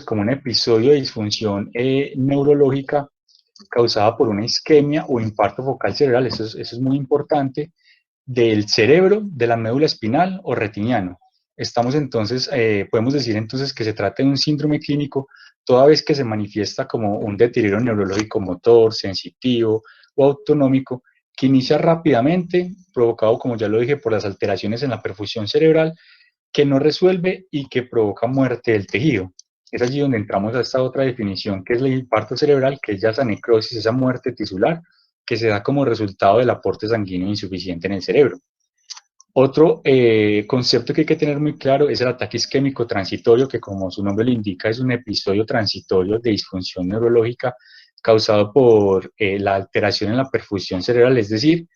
pues como un episodio de disfunción neurológica causada por una isquemia o infarto focal cerebral, eso es muy importante, del cerebro, de la médula espinal o retiniano. Estamos entonces, podemos decir entonces que se trata de un síndrome clínico toda vez que se manifiesta como un deterioro neurológico motor, sensitivo o autonómico que inicia rápidamente, provocado, como ya lo dije, por las alteraciones en la perfusión cerebral, que no resuelve y que provoca muerte del tejido. Es allí donde entramos a esta otra definición, que es el infarto cerebral, que es ya esa necrosis, esa muerte tisular, que se da como resultado del aporte sanguíneo insuficiente en el cerebro. Otro concepto que hay que tener muy claro es el ataque isquémico transitorio, que como su nombre lo indica es un episodio transitorio de disfunción neurológica causado por la alteración en la perfusión cerebral, es decir,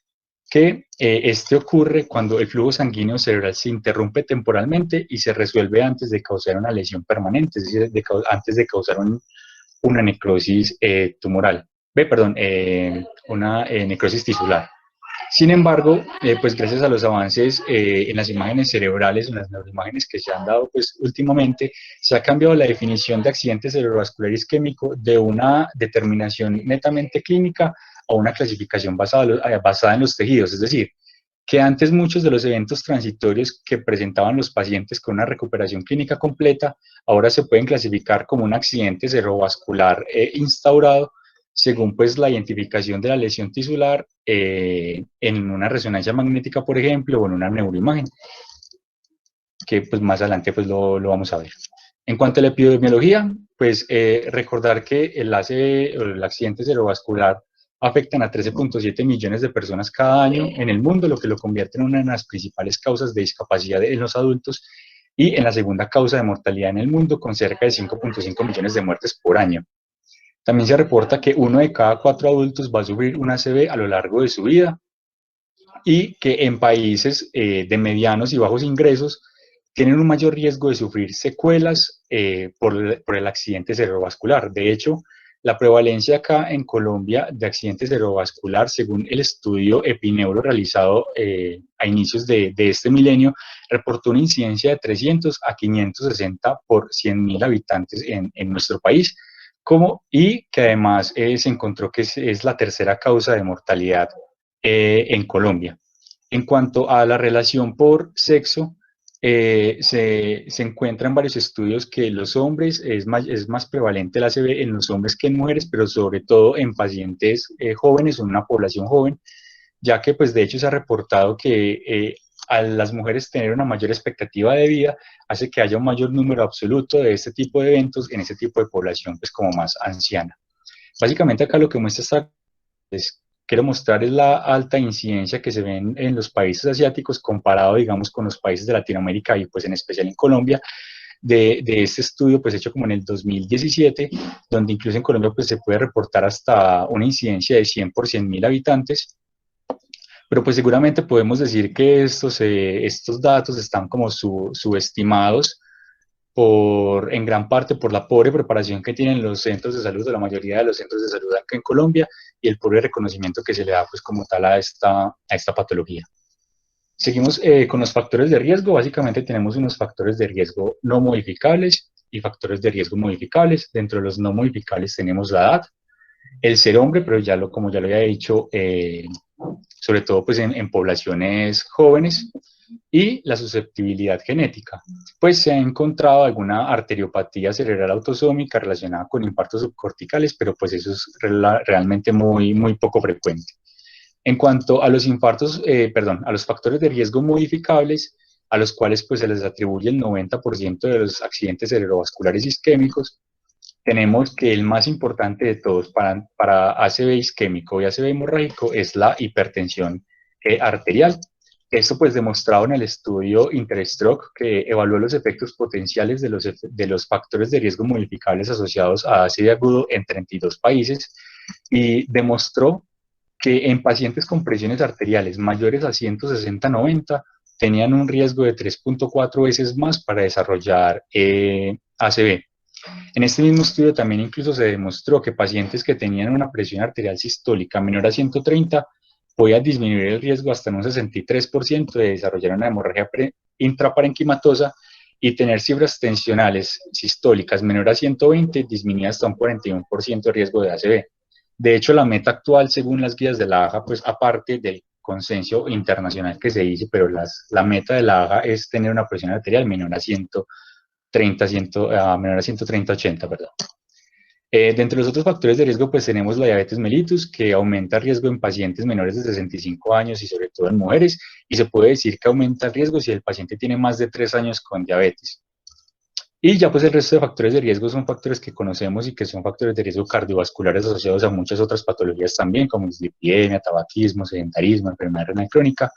que este ocurre cuando el flujo sanguíneo cerebral se interrumpe temporalmente y se resuelve antes de causar una lesión permanente, es decir, antes de causar una necrosis tumoral, una necrosis tisular. Sin embargo, pues gracias a los avances en las imágenes cerebrales, en las neuroimágenes que se han dado pues últimamente, se ha cambiado la definición de accidente cerebrovascular isquémico de una determinación netamente clínica a una clasificación basada en los tejidos, es decir, que antes muchos de los eventos transitorios que presentaban los pacientes con una recuperación clínica completa, ahora se pueden clasificar como un accidente cerebrovascular instaurado según pues la identificación de la lesión tisular en una resonancia magnética, por ejemplo, o en una neuroimagen, que pues más adelante pues lo vamos a ver. En cuanto a la epidemiología, pues recordar que el ACV, el accidente cerebrovascular, afectan a 13.7 millones de personas cada año en el mundo, lo que lo convierte en una de las principales causas de discapacidad en los adultos y en la segunda causa de mortalidad en el mundo, con cerca de 5.5 millones de muertes por año. También se reporta que 1 de cada 4 adultos va a sufrir un ACV a lo largo de su vida y que en países de medianos y bajos ingresos tienen un mayor riesgo de sufrir secuelas por el accidente cerebrovascular. De hecho, la prevalencia acá en Colombia de accidente cerebrovascular, según el estudio Epineuro realizado a inicios de este milenio, reportó una incidencia de 300 a 560 por 100.000 habitantes en nuestro país, y que además se encontró que es la tercera causa de mortalidad en Colombia. En cuanto a la relación por sexo, se encuentran varios estudios que los hombres es más prevalente la ACV en los hombres que en mujeres, pero sobre todo en pacientes jóvenes o en una población joven, ya que pues de hecho se ha reportado que a las mujeres tener una mayor expectativa de vida hace que haya un mayor número absoluto de este tipo de eventos en este tipo de población pues como más anciana. Básicamente acá lo que muestra esta quiero mostrar es la alta incidencia que se ve en los países asiáticos comparado, digamos, con los países de Latinoamérica y pues en especial en Colombia, de este estudio pues hecho como en el 2017, donde incluso en Colombia pues se puede reportar hasta una incidencia de 100 por 100.000 habitantes, pero pues seguramente podemos decir que estos datos están como subestimados en gran parte por la pobre preparación que tienen los centros de salud, o la mayoría de los centros de salud acá en Colombia, y el pobre reconocimiento que se le da pues como tal a esta patología. Seguimos con los factores de riesgo. Básicamente tenemos unos factores de riesgo no modificables y factores de riesgo modificables. Dentro de los no modificables tenemos la edad, el ser hombre, pero como ya lo había dicho, sobre todo pues en poblaciones jóvenes, y la susceptibilidad genética. Pues se ha encontrado alguna arteriopatía cerebral autosómica relacionada con infartos subcorticales, pero pues eso es realmente muy poco frecuente. En cuanto a los a los factores de riesgo modificables, a los cuales pues se les atribuye el 90% de los accidentes cerebrovasculares isquémicos, tenemos que el más importante de todos para ACV isquémico y ACV hemorrágico es la hipertensión arterial. Esto pues demostrado en el estudio Interstroke, que evaluó los efectos potenciales de los factores de riesgo modificables asociados a ACV agudo en 32 países, y demostró que en pacientes con presiones arteriales mayores a 160-90 tenían un riesgo de 3.4 veces más para desarrollar ACV. En este mismo estudio también incluso se demostró que pacientes que tenían una presión arterial sistólica menor a 130 podían disminuir el riesgo hasta en un 63% de desarrollar una hemorragia intraparenquimatosa, y tener cifras tensionales sistólicas menor a 120 disminuye hasta un 41% de riesgo de ACV. De hecho, la meta actual, según las guías de la AJA, pues aparte del consenso internacional que se dice, pero la meta de la AJA es tener una presión arterial menor a 130, menor a 130-80, perdón. Dentro de los otros factores de riesgo, pues tenemos la diabetes mellitus, que aumenta el riesgo en pacientes menores de 65 años y sobre todo en mujeres, y se puede decir que aumenta el riesgo si el paciente tiene más de 3 años con diabetes. Y ya pues el resto de factores de riesgo son factores que conocemos y que son factores de riesgo cardiovasculares asociados a muchas otras patologías también, como dislipidemia, tabaquismo, sedentarismo, enfermedad renal crónica,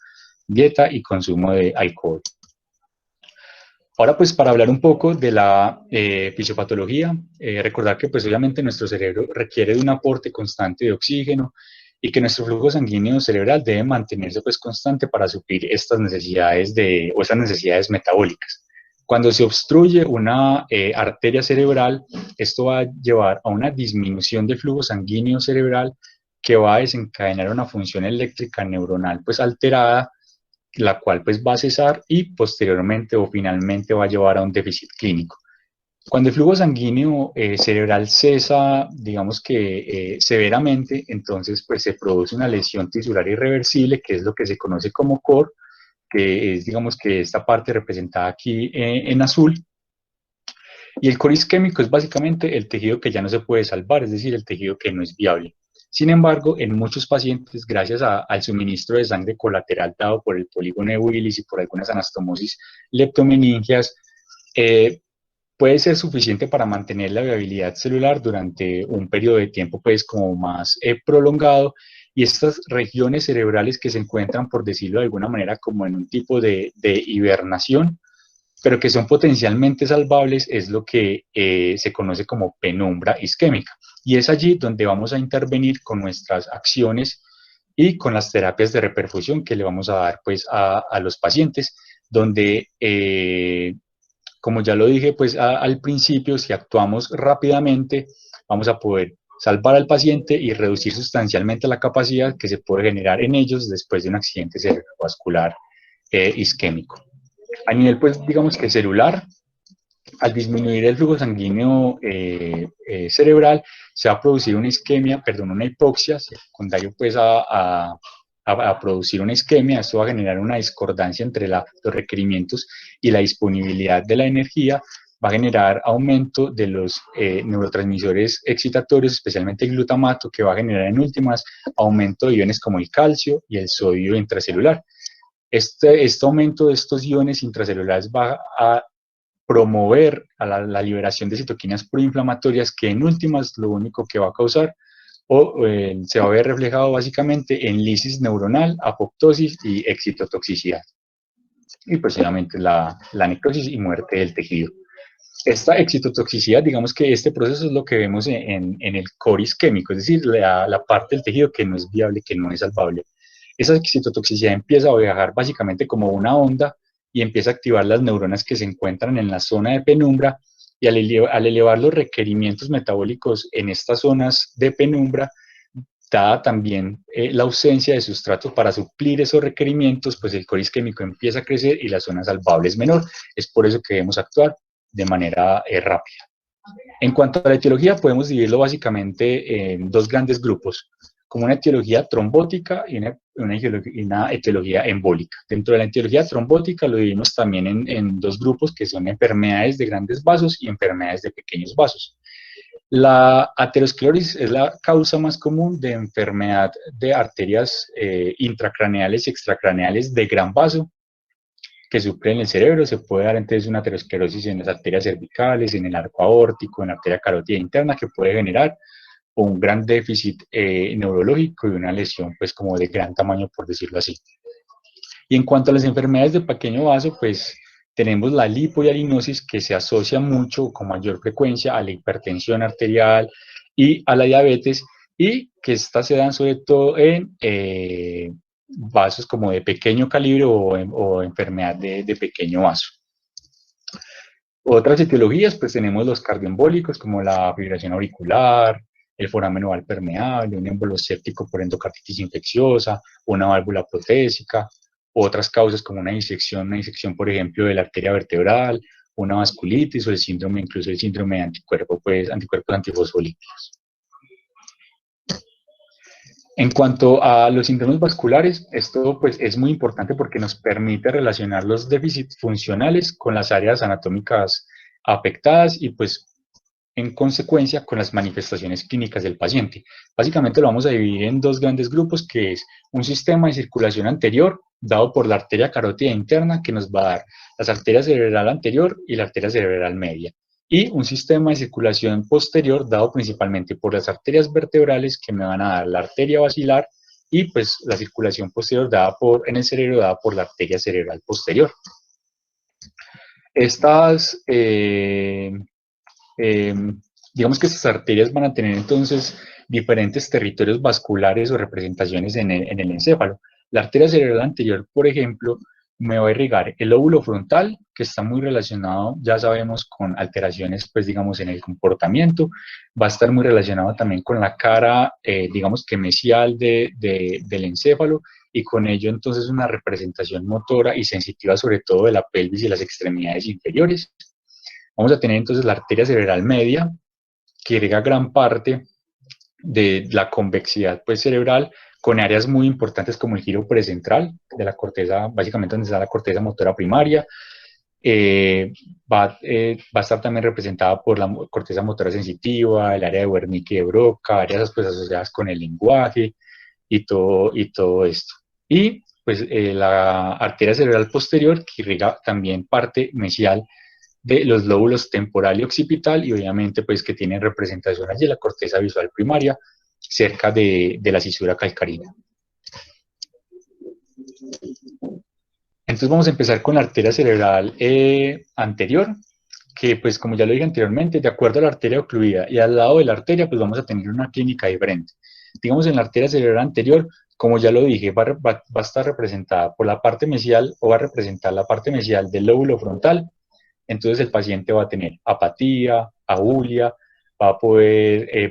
dieta y consumo de alcohol. Ahora, pues, para hablar un poco de la fisiopatología, recordar que, pues, obviamente nuestro cerebro requiere de un aporte constante de oxígeno y que nuestro flujo sanguíneo cerebral debe mantenerse, pues, constante para suplir estas necesidades o esas necesidades metabólicas. Cuando se obstruye una arteria cerebral, esto va a llevar a una disminución del flujo sanguíneo cerebral que va a desencadenar una función eléctrica neuronal, pues, alterada, la cual pues va a cesar y posteriormente o finalmente va a llevar a un déficit clínico. Cuando el flujo sanguíneo cerebral cesa, digamos que severamente, entonces pues se produce una lesión tisular irreversible, que es lo que se conoce como COR, que es, digamos, que esta parte representada aquí en azul. Y el core isquémico es básicamente el tejido que ya no se puede salvar, es decir, el tejido que no es viable. Sin embargo, en muchos pacientes, gracias al suministro de sangre colateral dado por el polígono de Willis y por algunas anastomosis leptomeningias, puede ser suficiente para mantener la viabilidad celular durante un periodo de tiempo pues como más prolongado, y estas regiones cerebrales que se encuentran, por decirlo de alguna manera, como en un tipo de hibernación, pero que son potencialmente salvables, es lo que se conoce como penumbra isquémica. Y es allí donde vamos a intervenir con nuestras acciones y con las terapias de reperfusión que le vamos a dar pues a los pacientes, donde, como ya lo dije pues al principio, si actuamos rápidamente, vamos a poder salvar al paciente y reducir sustancialmente la capacidad que se puede generar en ellos después de un accidente cerebrovascular isquémico. A nivel, pues, digamos que celular, al disminuir el flujo sanguíneo cerebral, se va a producir una isquemia, perdón, una hipoxia, secundario pues a producir una isquemia. Esto va a generar una discordancia entre los requerimientos y la disponibilidad de la energía, va a generar aumento de los neurotransmisores excitatorios, especialmente el glutamato, que va a generar en últimas aumento de iones como el calcio y el sodio intracelular. Este aumento de estos iones intracelulares va a promover a la liberación de citoquinas proinflamatorias, que en últimas lo único que va a causar se va a ver reflejado básicamente en lisis neuronal, apoptosis y excitotoxicidad. Y pues obviamente la necrosis y muerte del tejido. Esta excitotoxicidad, digamos que este proceso es lo que vemos en el core isquémico, es decir, la parte del tejido que no es viable, que no es salvable. Esa excitotoxicidad empieza a viajar básicamente como una onda y empieza a activar las neuronas que se encuentran en la zona de penumbra, y al elevar los requerimientos metabólicos en estas zonas de penumbra, dada también la ausencia de sustratos para suplir esos requerimientos, pues el core isquémico empieza a crecer y la zona salvable es menor. Es por eso que debemos actuar de manera rápida. En cuanto a la etiología, podemos dividirlo básicamente en dos grandes grupos, como una etiología trombótica y una etiología embólica. Dentro de la etiología trombótica lo dividimos también en dos grupos, que son enfermedades de grandes vasos y enfermedades de pequeños vasos. La aterosclerosis es la causa más común de enfermedad de arterias intracraneales y extracraneales de gran vaso que suplen el cerebro. Se puede dar entonces una aterosclerosis en las arterias cervicales, en el arco aórtico, en la arteria carótida interna, que puede generar un gran déficit neurológico y una lesión pues como de gran tamaño, por decirlo así. Y en cuanto a las enfermedades de pequeño vaso, pues tenemos la lipohialinosis, que se asocia mucho con mayor frecuencia a la hipertensión arterial y a la diabetes, y que estas se dan sobre todo en vasos como de pequeño calibre o enfermedad de pequeño vaso. Otras etiologías, pues tenemos los cardioembólicos, como la fibrilación auricular, el foramen oval permeable, un émbolo séptico por endocarditis infecciosa, una válvula protésica. Otras causas como una disección por ejemplo de la arteria vertebral, una vasculitis o el síndrome, incluso el síndrome de anticuerpos antifosfolípicos. En cuanto a los síndromes vasculares, esto pues es muy importante porque nos permite relacionar los déficits funcionales con las áreas anatómicas afectadas y pues en consecuencia con las manifestaciones clínicas del paciente. Básicamente lo vamos a dividir en dos grandes grupos, que es un sistema de circulación anterior dado por la arteria carótida interna, que nos va a dar la arteria cerebral anterior y la arteria cerebral media, y un sistema de circulación posterior dado principalmente por las arterias vertebrales, que me van a dar la arteria basilar, y pues la circulación posterior en el cerebro dada por la arteria cerebral posterior. Estas digamos que estas arterias van a tener entonces diferentes territorios vasculares o representaciones en el encéfalo. La arteria cerebral anterior, por ejemplo, me va a irrigar el lóbulo frontal, que está muy relacionado, ya sabemos, con alteraciones, pues digamos, en el comportamiento. Va a estar muy relacionado también con la cara, digamos que mesial del encéfalo, y con ello entonces una representación motora y sensitiva sobre todo de la pelvis y las extremidades inferiores. Vamos a tener entonces la arteria cerebral media, que irriga gran parte de la convexidad pues, cerebral, con áreas muy importantes como el giro precentral de la corteza, básicamente donde está la corteza motora primaria. Va a estar también representada por la corteza motora sensitiva, el área de Wernicke y de Broca, áreas pues, asociadas con el lenguaje y todo esto. Y pues la arteria cerebral posterior, que irriga también parte mesial de los lóbulos temporal y occipital, y obviamente pues que tienen representación allí de la corteza visual primaria, cerca de la cisura calcarina. Entonces vamos a empezar con la arteria cerebral anterior, que pues como ya lo dije anteriormente, de acuerdo a la arteria ocluida y al lado de la arteria, pues vamos a tener una clínica diferente. Digamos, en la arteria cerebral anterior, como ya lo dije, va a estar representada por la parte mesial, o va a representar la parte mesial del lóbulo frontal. Entonces el paciente va a tener apatía, abulia, va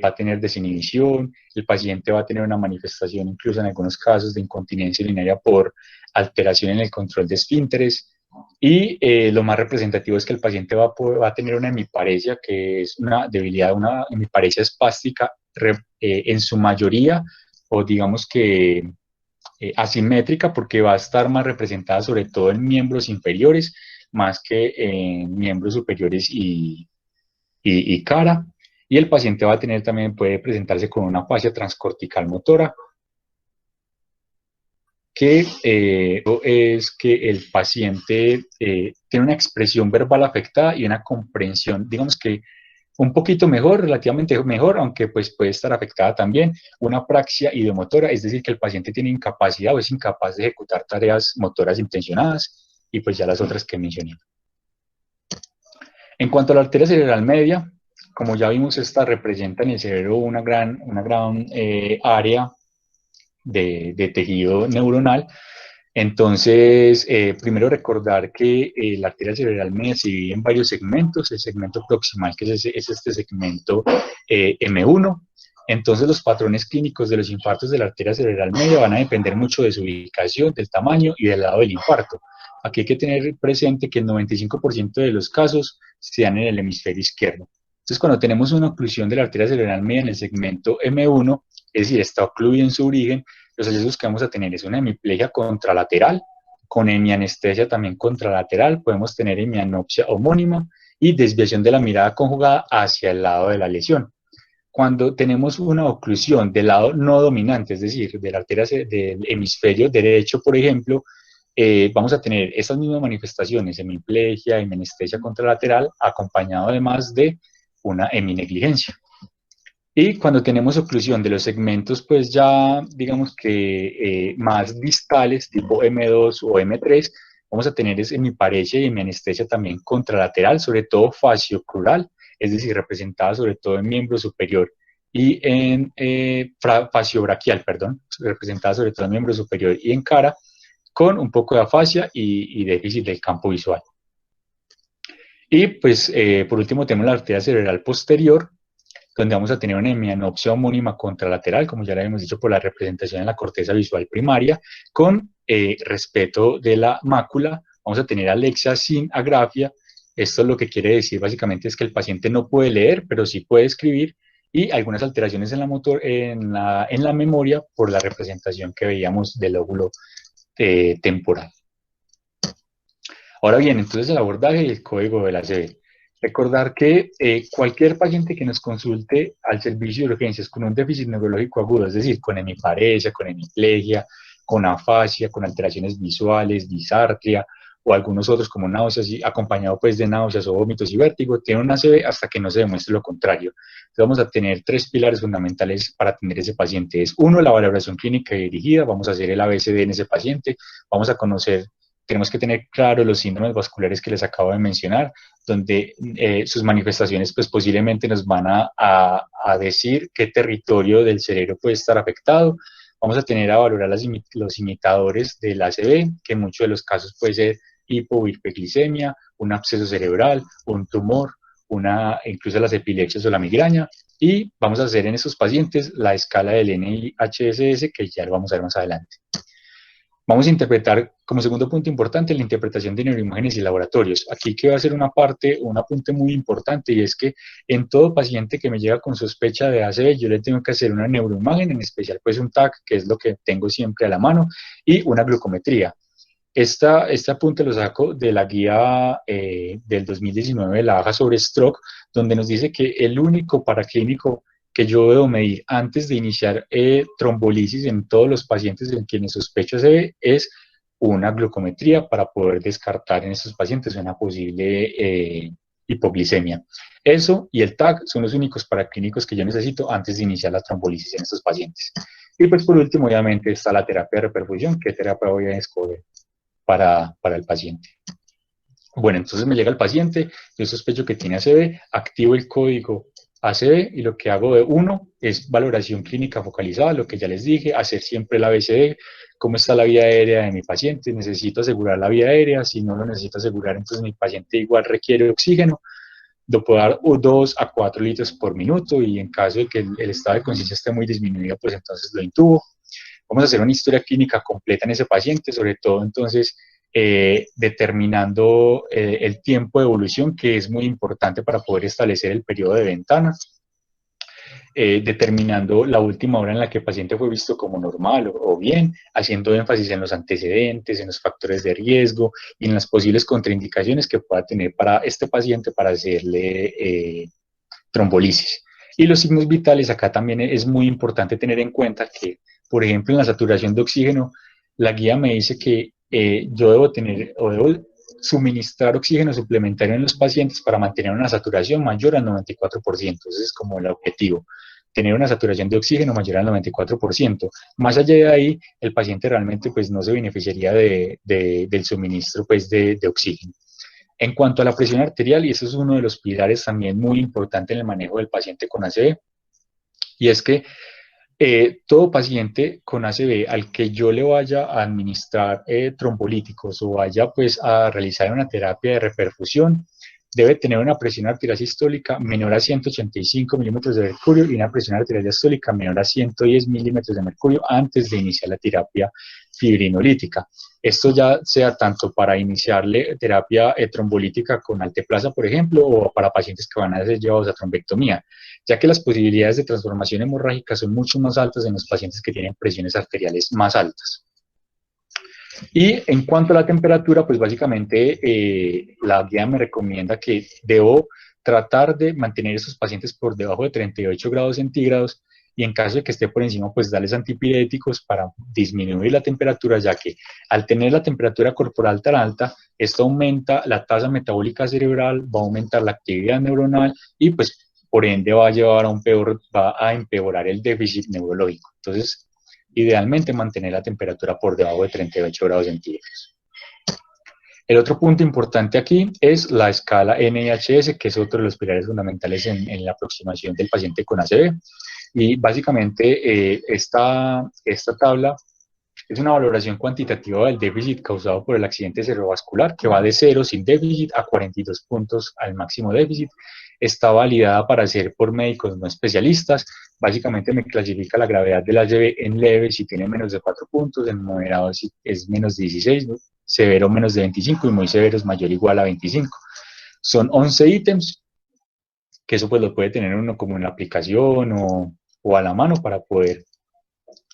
a tener desinhibición, el paciente va a tener una manifestación, incluso en algunos casos, de incontinencia urinaria por alteración en el control de esfínteres, y lo más representativo es que el paciente va a tener una hemiparesia, que es una debilidad, una hemiparesia espástica en su mayoría, o digamos que asimétrica, porque va a estar más representada sobre todo en miembros inferiores, más que en miembros superiores y cara. Y el paciente va a tener también, puede presentarse con una afasia transcortical motora, que es que el paciente tiene una expresión verbal afectada y una comprensión, digamos que un poquito mejor, relativamente mejor, aunque pues puede estar afectada también, una apraxia ideomotora, es decir, que el paciente tiene incapacidad o es incapaz de ejecutar tareas motoras intencionadas, y pues ya las otras que mencioné. En cuanto a la arteria cerebral media, como ya vimos, esta representa en el cerebro una gran área de tejido neuronal. Entonces, primero recordar que la arteria cerebral media se divide en varios segmentos. El segmento proximal, que es este segmento M1. Entonces, los patrones clínicos de los infartos de la arteria cerebral media van a depender mucho de su ubicación, del tamaño y del lado del infarto. Aquí hay que tener presente que el 95% de los casos se dan en el hemisferio izquierdo. Entonces, cuando tenemos una oclusión de la arteria cerebral media en el segmento M1, es decir, está ocluido en su origen, los hallazgos que vamos a tener es una hemiplegia contralateral, con hemianestesia también contralateral, podemos tener hemianopsia homónima y desviación de la mirada conjugada hacia el lado de la lesión. Cuando tenemos una oclusión del lado no dominante, es decir, de la arteria del hemisferio derecho, por ejemplo, vamos a tener esas mismas manifestaciones, hemiplegia, hemianestesia contralateral, acompañado además de una heminegligencia. Y cuando tenemos oclusión de los segmentos, pues ya digamos que más distales, tipo M2 o M3, vamos a tener hemiparesia y hemianestesia también contralateral, sobre todo faciocrural, es decir, representada sobre todo en miembro superior y en faciobraquial, perdón, representada sobre todo en miembro superior y en cara, con un poco de afasia y déficit del campo visual. Y pues por último tenemos la arteria cerebral posterior, donde vamos a tener una hemianopsia homónima contralateral, como ya lo habíamos dicho, por la representación en la corteza visual primaria, con respeto de la mácula, vamos a tener alexia sin agrafia, Esto lo que quiere decir básicamente es que el paciente no puede leer, pero sí puede escribir, y algunas alteraciones en en la memoria por la representación que veíamos del lóbulo temporal. Ahora bien, entonces el abordaje y el código de la ACV. Recordar que cualquier paciente que nos consulte al servicio de urgencias con un déficit neurológico agudo, es decir, con hemiparesia, con hemiplegia, con afasia, con alteraciones visuales, disartria o algunos otros como náuseas, acompañado pues de náuseas o vómitos y vértigo, tiene una ACV hasta que no se demuestre lo contrario. Entonces vamos a tener tres pilares fundamentales para atender a ese paciente. Es uno, la valoración clínica dirigida, vamos a hacer el ABCD en ese paciente, vamos a conocer. Tenemos que tener claro los síndromes vasculares que les acabo de mencionar, donde sus manifestaciones pues posiblemente nos van a decir qué territorio del cerebro puede estar afectado. Vamos a tener a valorar los imitadores del ACV, que en muchos de los casos puede ser hipo o hiperglicemia, un absceso cerebral, un tumor, incluso las epilepsias o la migraña. Y vamos a hacer en esos pacientes la escala del NIHSS, que ya lo vamos a ver más adelante. Vamos a interpretar, como segundo punto importante, la interpretación de neuroimágenes y laboratorios. Aquí que va a ser un apunte muy importante, y es que en todo paciente que me llega con sospecha de ACV, yo le tengo que hacer una neuroimagen, en especial pues un TAC, que es lo que tengo siempre a la mano, y una glucometría. Este apunte lo saco de la guía del 2019 de la baja sobre stroke, donde nos dice que el único paraclínico que yo debo medir antes de iniciar trombolisis en todos los pacientes en quienes sospecho ACV es una glucometría para poder descartar en estos pacientes una posible hipoglicemia. Eso y el TAC son los únicos paraclínicos que yo necesito antes de iniciar la trombolisis en estos pacientes. Y pues por último, obviamente, está la terapia de reperfusión, qué terapia voy a escoger para el paciente. Bueno, entonces me llega el paciente, yo sospecho que tiene ACV, activo el código ACV y lo que hago de uno es valoración clínica focalizada, lo que ya les dije, hacer siempre el ABCD, cómo está la vía aérea de mi paciente, necesito asegurar la vía aérea, si no lo necesito asegurar, entonces mi paciente igual requiere oxígeno, lo puedo dar 2 a 4 litros por minuto y en caso de que el estado de conciencia esté muy disminuido, pues entonces lo intubo. Vamos a hacer una historia clínica completa en ese paciente, sobre todo entonces determinando el tiempo de evolución, que es muy importante para poder establecer el periodo de ventana, determinando la última hora en la que el paciente fue visto como normal o bien, haciendo énfasis en los antecedentes, en los factores de riesgo y en las posibles contraindicaciones que pueda tener para este paciente para hacerle trombolisis. Y los signos vitales, acá también es muy importante tener en cuenta que, por ejemplo, en la saturación de oxígeno, la guía me dice que yo debo tener o debo suministrar oxígeno suplementario en los pacientes para mantener una saturación mayor al 94%. Ese es como el objetivo, tener una saturación de oxígeno mayor al 94%. Más allá de ahí, el paciente realmente pues, no se beneficiaría del suministro pues, de oxígeno. En cuanto a la presión arterial, y eso es uno de los pilares también muy importante en el manejo del paciente con ACV, y es que todo paciente con ACV al que yo le vaya a administrar trombolíticos o vaya pues a realizar una terapia de reperfusión, debe tener una presión arterial sistólica menor a 185 milímetros de mercurio y una presión arterial diastólica menor a 110 milímetros de mercurio antes de iniciar la terapia fibrinolítica. Esto ya sea tanto para iniciarle terapia trombolítica con alteplasa, por ejemplo, o para pacientes que van a ser llevados a trombectomía, ya que las posibilidades de transformación hemorrágica son mucho más altas en los pacientes que tienen presiones arteriales más altas. Y en cuanto a la temperatura, pues básicamente la guía me recomienda que debo tratar de mantener esos pacientes por debajo de 38 grados centígrados y en caso de que esté por encima, pues darles antipiréticos para disminuir la temperatura, ya que al tener la temperatura corporal tan alta, esto aumenta la tasa metabólica cerebral, va a aumentar la actividad neuronal y pues por ende va a empeorar el déficit neurológico. Entonces, idealmente mantener la temperatura por debajo de 38 grados centígrados. El otro punto importante aquí es la escala NIHS, que es otro de los pilares fundamentales en la aproximación del paciente con ACV. Y básicamente esta tabla es una valoración cuantitativa del déficit causado por el accidente cerebrovascular, que va de 0 sin déficit a 42 puntos al máximo déficit. Está validada para hacer por médicos no especialistas. Básicamente me clasifica la gravedad del ACV en leve si tiene menos de 4 puntos, en moderado si es menos de 16, ¿no? Severo menos de 25 y muy severo es mayor o igual a 25. Son 11 ítems, que eso pues lo puede tener uno como en la aplicación o a la mano para poder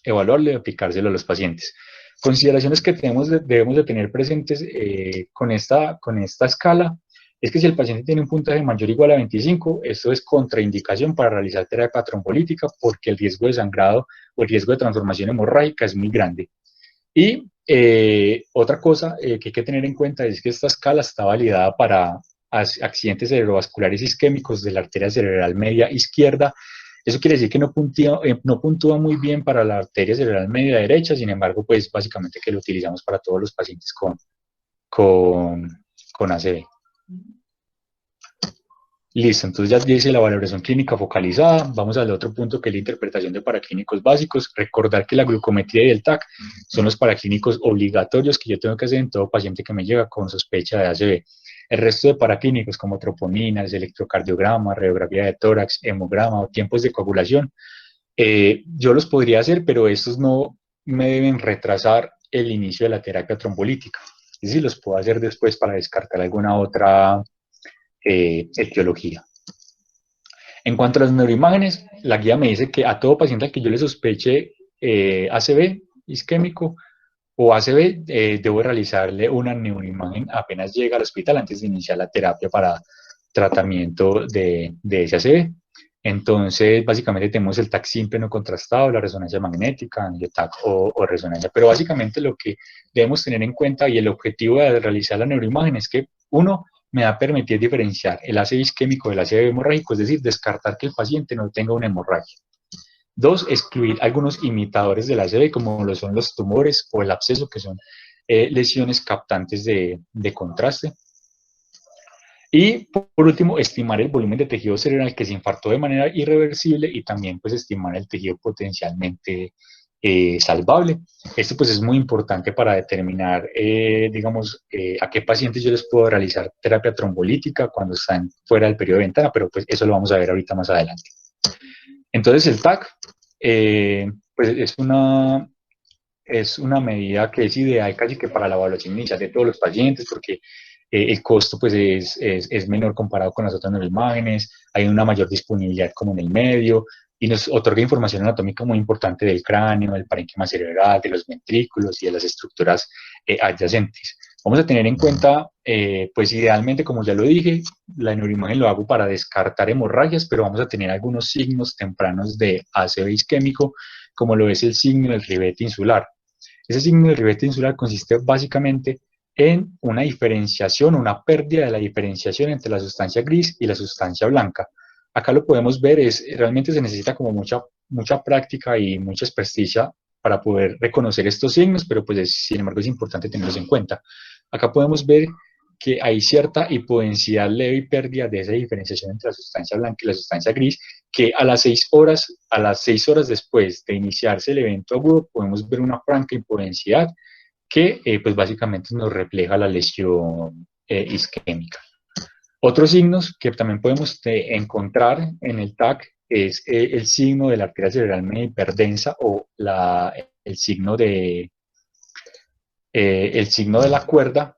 evaluarlo y aplicárselo a los pacientes. Consideraciones que debemos de tener presentes con esta escala es que si el paciente tiene un puntaje mayor o igual a 25, esto es contraindicación para realizar terapia trombolítica porque el riesgo de sangrado o el riesgo de transformación hemorrágica es muy grande. Y otra cosa que hay que tener en cuenta es que esta escala está validada para accidentes cerebrovasculares isquémicos de la arteria cerebral media izquierda. Eso quiere decir que no puntúa muy bien para la arteria cerebral media derecha, sin embargo, pues básicamente que lo utilizamos para todos los pacientes con, con ACV. Listo, entonces ya dice la valoración clínica focalizada. Vamos al otro punto que es la interpretación de paraclínicos básicos. Recordar que la glucometría y el TAC son los paraclínicos obligatorios que yo tengo que hacer en todo paciente que me llega con sospecha de ACV. El resto de paraclínicos como troponinas, electrocardiograma, radiografía de tórax, hemograma o tiempos de coagulación, yo los podría hacer, pero estos no me deben retrasar el inicio de la terapia trombolítica. Es decir, los puedo hacer después para descartar alguna otra etiología. En cuanto a las neuroimágenes, la guía me dice que a todo paciente al que yo le sospeche ACV isquémico o ACV, debo realizarle una neuroimagen apenas llega al hospital antes de iniciar la terapia para tratamiento de ese ACV. Entonces, básicamente tenemos el TAC simple no contrastado, la resonancia magnética, TAC o resonancia. Pero básicamente lo que debemos tener en cuenta y el objetivo de realizar la neuroimagen es que, uno, me va a permitir diferenciar el ACV isquémico del ACV hemorrágico, es decir, descartar que el paciente no tenga una hemorragia. Dos, excluir algunos imitadores del ACV, como lo son los tumores o el absceso, que son lesiones captantes de contraste. Y por último, estimar el volumen de tejido cerebral que se infartó de manera irreversible y también pues estimar el tejido potencialmente salvable. Esto pues es muy importante para determinar, digamos, a qué pacientes yo les puedo realizar terapia trombolítica cuando están fuera del periodo de ventana, pero pues eso lo vamos a ver ahorita más adelante. Entonces el TAC pues es una medida que es ideal casi que para la evaluación inicial de todos los pacientes porque el costo pues es menor comparado con las otras neuroimágenes, hay una mayor disponibilidad como en el medio y nos otorga información anatómica muy importante del cráneo, del parénquima cerebral, de los ventrículos y de las estructuras adyacentes. Vamos a tener en cuenta, pues idealmente, como ya lo dije, la neuroimagen lo hago para descartar hemorragias, pero vamos a tener algunos signos tempranos de ACV isquémico, como lo es el signo del ribete insular. Ese signo del ribete insular consiste básicamente en una diferenciación, una pérdida de la diferenciación entre la sustancia gris y la sustancia blanca. Acá lo podemos ver, realmente se necesita como mucha práctica y mucha experticia para poder reconocer estos signos, pero pues sin embargo es importante tenerlos en cuenta. Acá podemos ver que hay cierta hipodensidad leve y pérdida de esa diferenciación entre la sustancia blanca y la sustancia gris, que a las 6 horas después de iniciarse el evento agudo podemos ver una franca hipodensidad que pues básicamente nos refleja la lesión isquémica. Otros signos que también podemos encontrar en el TAC es el signo de la arteria cerebral media hiperdensa o el signo de la cuerda,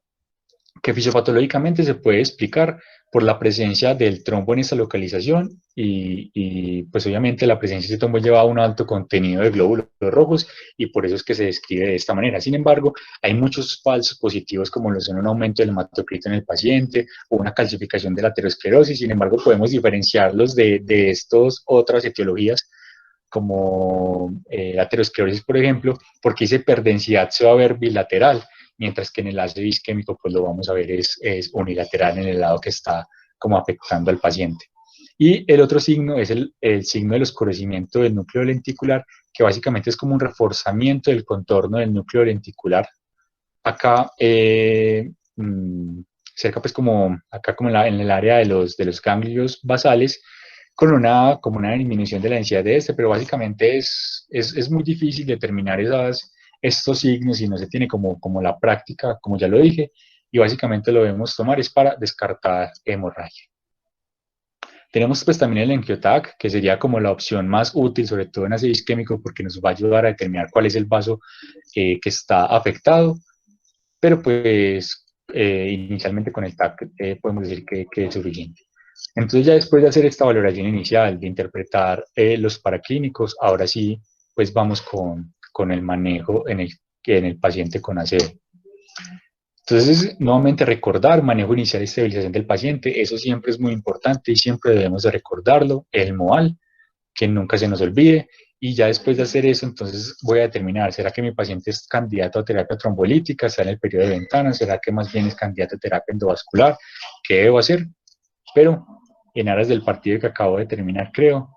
que fisiopatológicamente se puede explicar por la presencia del trombo en esta localización y pues obviamente la presencia de ese trombo lleva a un alto contenido de glóbulos rojos y por eso es que se describe de esta manera. Sin embargo, hay muchos falsos positivos como lo son un aumento del hematocrito en el paciente o una calcificación de la aterosclerosis. Sin embargo, podemos diferenciarlos de estas otras etiologías como la aterosclerosis, por ejemplo, porque esa hiperdensidad se va a ver bilateral, mientras que en el ACV isquémico pues lo vamos a ver es unilateral en el lado que está como afectando al paciente. Y el otro signo es el signo del oscurecimiento del núcleo lenticular, que básicamente es como un reforzamiento del contorno del núcleo lenticular. Acá, cerca pues como, acá como en el área de los ganglios basales, como una disminución de la densidad de pero básicamente es muy difícil determinar estos signos si no se tiene como la práctica, como ya lo dije, y básicamente lo debemos tomar es para descartar hemorragia. Tenemos pues también el EnquioTAC, que sería como la opción más útil, sobre todo en ACV isquémico, porque nos va a ayudar a determinar cuál es el vaso que está afectado, pero pues inicialmente con el TAC podemos decir que es suficiente. Entonces ya después de hacer esta valoración inicial, de interpretar los paraclínicos, ahora sí, pues vamos con el manejo en el paciente con ACV. Entonces, nuevamente recordar, manejo inicial y estabilización del paciente, eso siempre es muy importante y siempre debemos de recordarlo, el MOAL, que nunca se nos olvide, y ya después de hacer eso, entonces voy a determinar, ¿será que mi paciente es candidato a terapia trombolítica? ¿Está en el periodo de ventana? ¿Será que más bien es candidato a terapia endovascular? ¿Qué debo hacer? Pero en aras del partido que acabo de terminar, creo,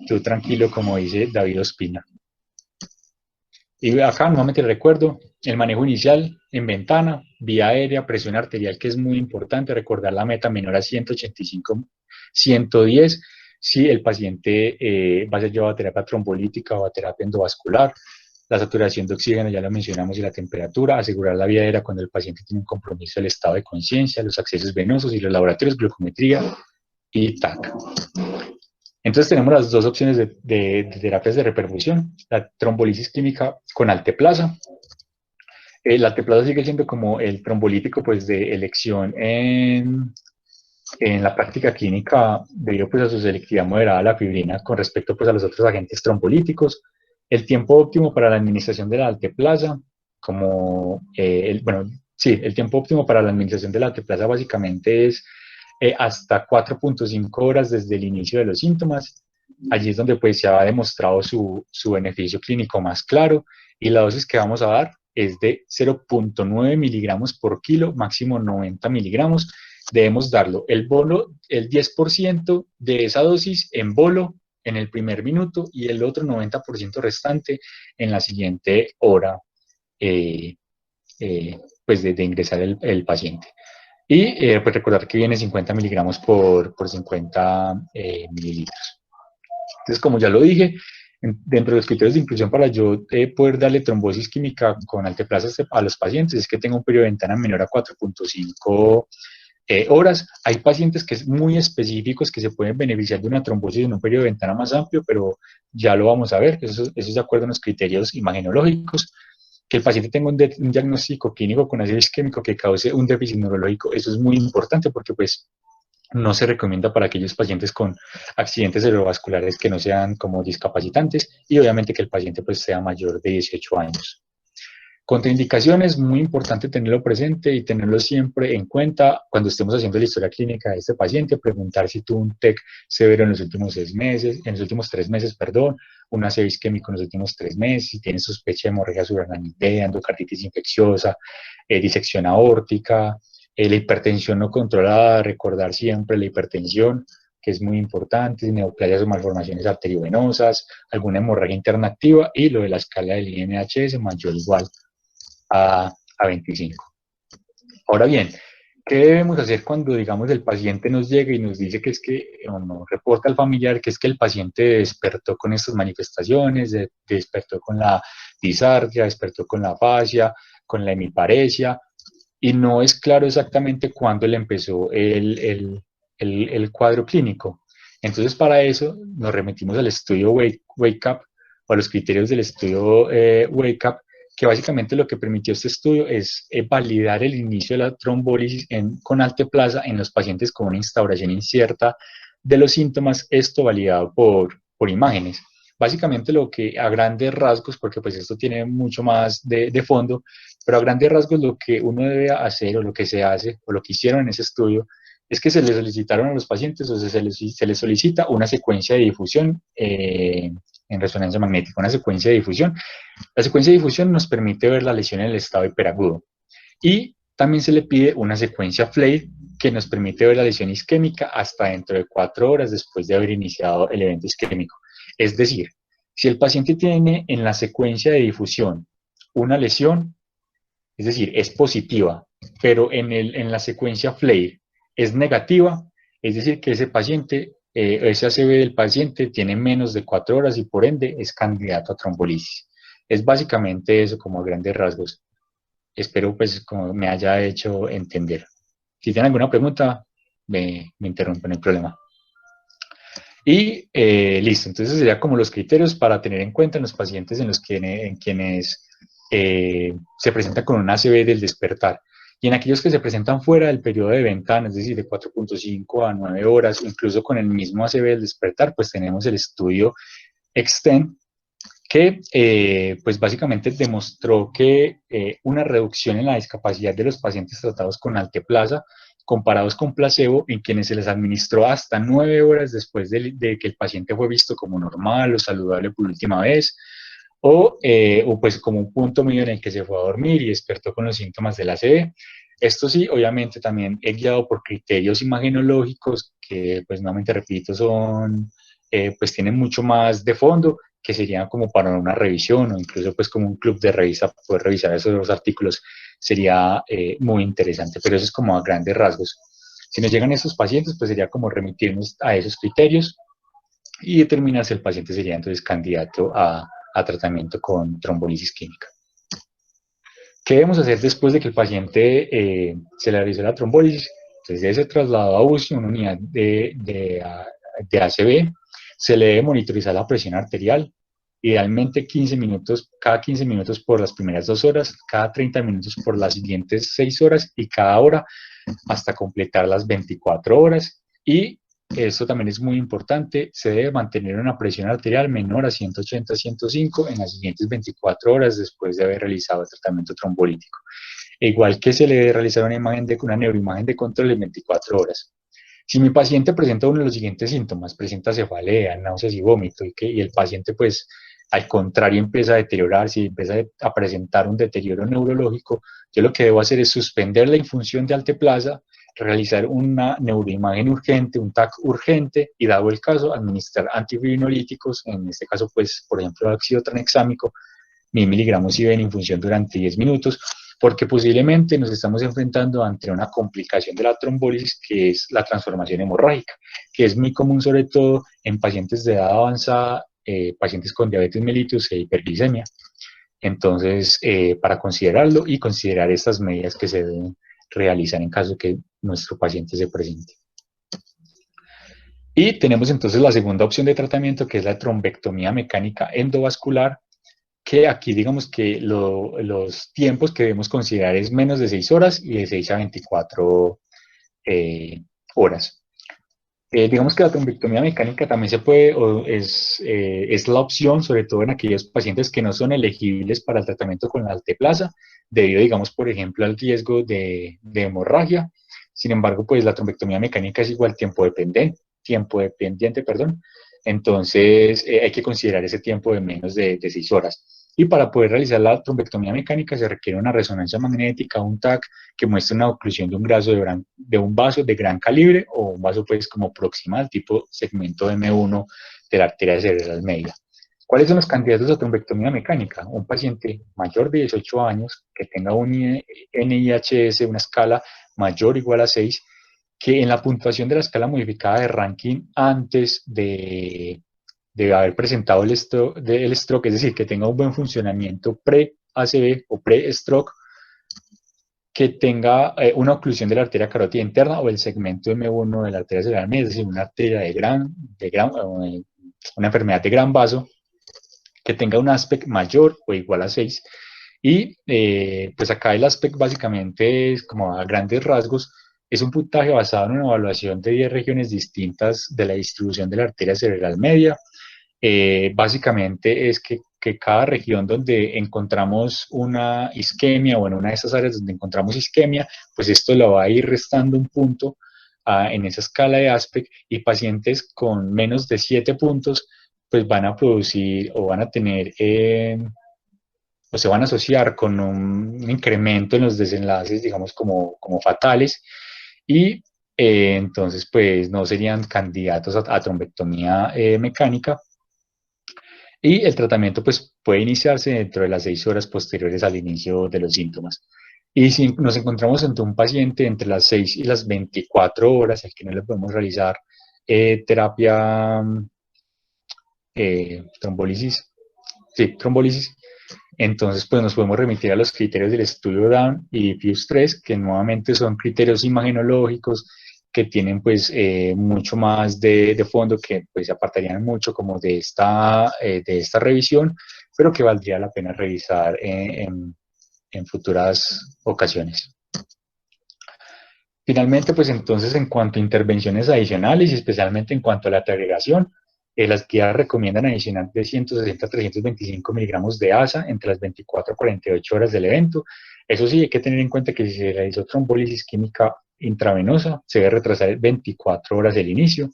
tú tranquilo, como dice David Ospina. Y acá nuevamente recuerdo el manejo inicial en ventana, vía aérea, presión arterial, que es muy importante, recordar la meta menor a 185, 110, si el paciente va a ser llevado a terapia trombolítica o a terapia endovascular. La saturación de oxígeno, ya lo mencionamos, y la temperatura, asegurar la vía aérea cuando el paciente tiene un compromiso del estado de conciencia, los accesos venosos y los laboratorios, glucometría y TAC. Entonces tenemos las dos opciones de terapias de reperfusión, la trombolisis química con alteplasa. La alteplasa sigue siendo como el trombolítico pues, de elección en la práctica clínica debido pues, a su selectividad moderada a la fibrina con respecto pues, a los otros agentes trombolíticos. El tiempo óptimo para la administración de la alteplasa, el tiempo óptimo para la administración de la alteplasa básicamente es hasta 4.5 horas desde el inicio de los síntomas. Allí es donde pues, se ha demostrado su beneficio clínico más claro, y la dosis que vamos a dar es de 0.9 miligramos por kilo, máximo 90 miligramos. Debemos darlo el 10% de esa dosis en bolo en el primer minuto y el otro 90% restante en la siguiente hora pues de ingresar el paciente. Y pues recordar que viene 50 miligramos por 50 mililitros. Entonces, como ya lo dije, dentro de los criterios de inclusión para yo poder darle trombosis química con alteplasa a los pacientes es que tenga un periodo de ventana menor a 4.5 horas. Hay pacientes que es muy específicos que se pueden beneficiar de una trombosis en un periodo de ventana más amplio, pero ya lo vamos a ver, eso es de acuerdo a los criterios imagenológicos. Que el paciente tenga un diagnóstico clínico con ácido isquémico que cause un déficit neurológico, eso es muy importante porque pues no se recomienda para aquellos pacientes con accidentes cerebrovasculares que no sean como discapacitantes, y obviamente que el paciente pues sea mayor de 18 años. Contraindicaciones, muy importante tenerlo presente y tenerlo siempre en cuenta cuando estemos haciendo la historia clínica de este paciente, preguntar si tuvo un TEC severo en los últimos 3 meses, un ACV isquémico en los últimos 3 meses, si tiene sospecha de hemorragia subaracnoidea, endocarditis infecciosa, disección aórtica, la hipertensión no controlada, recordar siempre la hipertensión, que es muy importante, neoplasias o malformaciones arteriovenosas, alguna hemorragia interna activa, y lo de la escala del INHS mayor o igual a 25. Ahora bien, ¿qué debemos hacer cuando, digamos, el paciente nos llega y nos dice que es que, o nos reporta al familiar que es que el paciente despertó con estas manifestaciones, despertó con la disartria, despertó con la afasia, con la hemiparesia, y no es claro exactamente cuándo le empezó el cuadro clínico? Entonces, para eso nos remitimos al estudio Wake Up, o a los criterios del estudio Wake Up, que básicamente lo que permitió este estudio es validar el inicio de la trombólisis con alteplasa en los pacientes con una instauración incierta de los síntomas, esto validado por imágenes. Básicamente lo que a grandes rasgos, porque pues esto tiene mucho más de fondo, pero a grandes rasgos lo que uno debe hacer, o lo que se hace, o lo que hicieron en ese estudio, es que se les solicitaron a los pacientes, o se les solicita una secuencia de difusión en resonancia magnética, una secuencia de difusión. La secuencia de difusión nos permite ver la lesión en el estado hiperagudo, y también se le pide una secuencia FLAIR que nos permite ver la lesión isquémica hasta dentro de 4 horas después de haber iniciado el evento isquémico. Es decir, si el paciente tiene en la secuencia de difusión una lesión, es decir, es positiva, pero en la secuencia FLAIR es negativa, es decir, que ese paciente, ese ACV del paciente tiene menos de 4 horas y por ende es candidato a trombolisis. Es básicamente eso como a grandes rasgos. Espero pues como me haya hecho entender. Si tienen alguna pregunta, me interrumpen, no hay problema. Y listo, entonces sería como los criterios para tener en cuenta en los pacientes en quienes se presenta con un ACV del despertar. Y en aquellos que se presentan fuera del periodo de ventana, es decir, de 4.5 a 9 horas, incluso con el mismo ACV del despertar, pues tenemos el estudio Extend, que pues básicamente demostró que una reducción en la discapacidad de los pacientes tratados con alteplasa comparados con placebo, en quienes se les administró hasta 9 horas después de que el paciente fue visto como normal o saludable por última vez, o pues como un punto medio en el que se fue a dormir y despertó con los síntomas de la ACV. Esto sí, obviamente también es guiado por criterios imagenológicos que, pues nuevamente repito, pues tienen mucho más de fondo, que serían como para una revisión o incluso pues como un club de revista, poder revisar esos dos artículos sería muy interesante, pero eso es como a grandes rasgos. Si nos llegan esos pacientes, pues sería como remitirnos a esos criterios y determinar si el paciente sería entonces candidato a tratamiento con trombolisis química. ¿Qué debemos hacer después de que el paciente se le realizó la trombolisis? Entonces debe ser trasladado a UCI, una unidad de ACV, se le debe monitorizar la presión arterial, idealmente 15 minutos, cada 15 minutos por las primeras 2 horas, cada 30 minutos por las siguientes 6 horas y cada hora hasta completar las 24 horas. Y esto también es muy importante, se debe mantener una presión arterial menor a 180-105 en las siguientes 24 horas después de haber realizado el tratamiento trombolítico. Igual que se le debe realizar una neuroimagen de control en 24 horas. Si mi paciente presenta uno de los siguientes síntomas, presenta cefalea, náuseas y vómito, y el paciente pues al contrario empieza a deteriorarse y empieza a presentar un deterioro neurológico, yo lo que debo hacer es suspender la infunción de alteplasa, realizar una neuroimagen urgente, un TAC urgente y dado el caso administrar antifibrinolíticos, en este caso pues por ejemplo ácido tranexámico, 1000 miligramos IV en infusión durante 10 minutos, porque posiblemente nos estamos enfrentando ante una complicación de la trombólisis, que es la transformación hemorrágica, que es muy común sobre todo en pacientes de edad avanzada, pacientes con diabetes mellitus e hiperglicemia. Entonces, para considerarlo y considerar estas medidas que se deben realizar en caso que nuestro paciente se presente. Y tenemos entonces la segunda opción de tratamiento, que es la trombectomía mecánica endovascular, que aquí digamos que los tiempos que debemos considerar es menos de 6 horas y de 6 a 24 horas. Digamos que la trombectomía mecánica también se puede, es la opción, sobre todo en aquellos pacientes que no son elegibles para el tratamiento con la alteplasa, debido, digamos, por ejemplo, al riesgo de hemorragia. Sin embargo, pues la trombectomía mecánica es igual tiempo dependiente, perdón. Entonces, hay que considerar ese tiempo de menos de 6 horas. Y para poder realizar la trombectomía mecánica se requiere una resonancia magnética, un TAC, que muestre una oclusión de un vaso de gran calibre o un vaso pues como proximal, tipo segmento M1 de la arteria cerebral media. ¿Cuáles son los candidatos a trombectomía mecánica? Un paciente mayor de 18 años que tenga un NIHS, una escala mayor o igual a 6, que en la puntuación de la escala modificada de ranking antes de haber presentado el stroke, es decir, que tenga un buen funcionamiento pre-ACV o pre-stroke, que tenga una oclusión de la arteria carótida interna o el segmento M1 de la arteria cerebral media, es decir, una arteria una enfermedad de gran vaso, que tenga un aspect mayor o igual a 6. Y pues acá el aspect básicamente es como a grandes rasgos, es un puntaje basado en una evaluación de 10 regiones distintas de la distribución de la arteria cerebral media. Básicamente es que cada región donde encontramos una isquemia o en una de esas áreas donde encontramos isquemia, pues esto lo va a ir restando un punto en esa escala de aspect, y pacientes con menos de 7 puntos pues van a producir o van a tener o se van a asociar con un incremento en los desenlaces, digamos, como fatales, y entonces pues no serían candidatos a trombectomía mecánica. Y el tratamiento pues, puede iniciarse dentro de las 6 horas posteriores al inicio de los síntomas. Y si nos encontramos ante un paciente entre las 6 y las 24 horas, al que no le podemos realizar terapia trombólisis, sí, trombólisis, entonces pues nos podemos remitir a los criterios del estudio Down y FUSE 3, que nuevamente son criterios imagenológicos que tienen pues mucho más de fondo, que pues se apartarían mucho como de esta revisión, pero que valdría la pena revisar en futuras ocasiones. Finalmente, pues entonces en cuanto a intervenciones adicionales y especialmente en cuanto a la agregación, las guías recomiendan adicionar de 160 a 325 miligramos de ASA entre las 24 a 48 horas del evento. Eso sí, hay que tener en cuenta que si se realizó trombólisis química intravenosa, se debe retrasar 24 horas el inicio.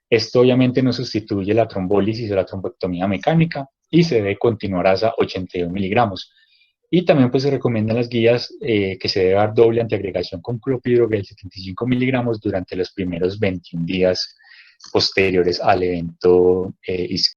Esto obviamente no sustituye la trombólisis o la trombectomía mecánica y se debe continuar ASA 82 miligramos. Y también pues se recomiendan las guías que se debe dar doble antiagregación con clopidogrel 75 miligramos durante los primeros 21 días posteriores al evento